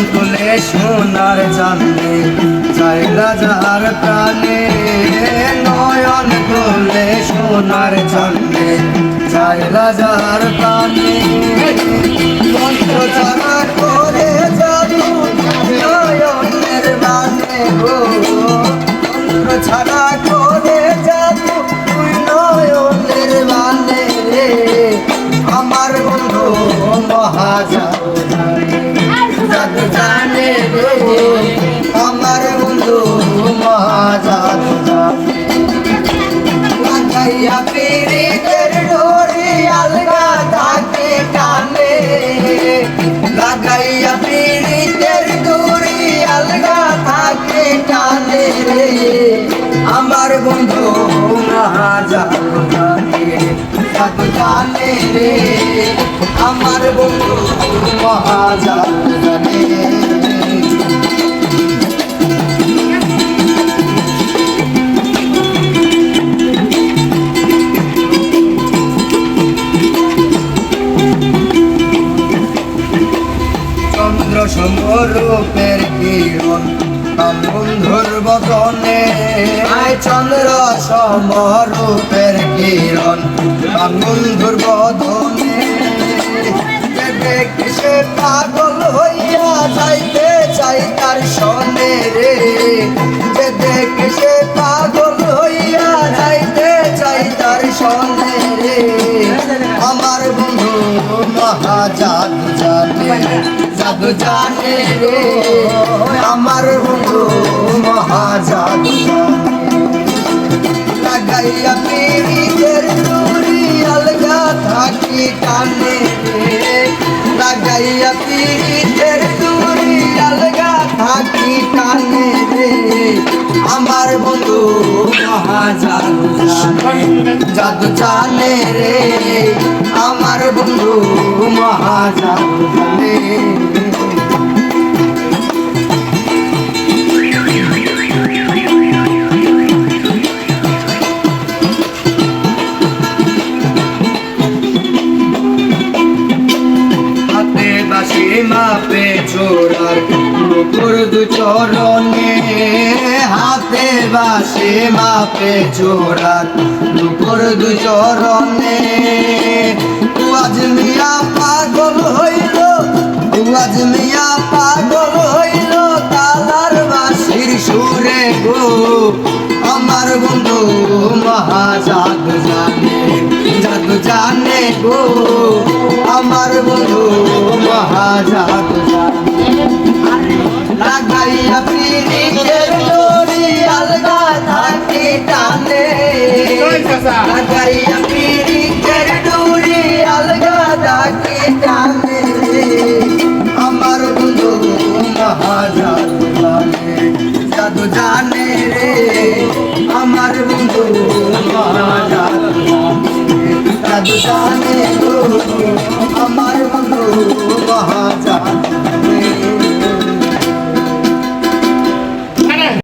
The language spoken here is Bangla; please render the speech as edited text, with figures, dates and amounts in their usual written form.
খুলে সোনার চাঁদে চাইলা যার প্রাণে নয়ন খুলে সোনার চাঁদে চাইলা যার প্রাণে মন্ত্র ছাড়া করে জাদু নয়নের বানে গো মন্ত্র ছাড়া করে জাদু তুই নয়নের বানে রে আমার বন্ধু মহাজাদু জাদু জানে রে আমার বন্ধু মহাজাদু জানে লাগাইয়া পীড়িতের ডোরি আলগা থাকে টানে লাগাইয়া পীড়িতের ডোরি আলগা থাকে টানে রে আমার বন্ধু মহাজাদু জানে জাদু জানে রে আমার বন্ধু মহাজাদু জানে চন্দ্র সমরূপের কিরণ বন্ধুর বদনে চন্দ্র সমরূপের কিরণ বন্ধুর বদনে দেখে সে পাগল হইয়া যাইতে চাই তার সনে রে যে দেখে সে পাগল হইয়া যাইতে চাই তার সনে রে আমার বন্ধু মহাজাদু জানে জাদু জানে রে আমার বন্ধু মহাজাদু জানে লাগাইয়া পীড়িতের ডোরি আলগা থাকি টানে রে লাগাইয়া পীড়িতের ডোরি আলগা থাকি টানে রে আমার বন্ধু মহাজাদু জানে জাদু জানে রে আমার বন্ধু মহাজাদু জানে মাপে চোরার নুপুর দু চরণে হাতে বাসে মাপে চোরার নুপুর দু চরণে আজ মিয়া পাগল হইল আজ মিয়া পাগল হইল তালার বাসির সুরে গো আমার বন্ধু মহাজাদু জানে জাদু জানে গো আমার বন্ধু মহাজাদু জানে লাগাইয়া পীড়িতের ডোরি আলগা থাকে টানে লাগাইয়া পীড়িতের ডোরি আলগা থাকে টানে আমার বন্ধু মহাজাদু জানে জাদু জানে রে আমার বন্ধু মহাজাদু জানে জাদু জানে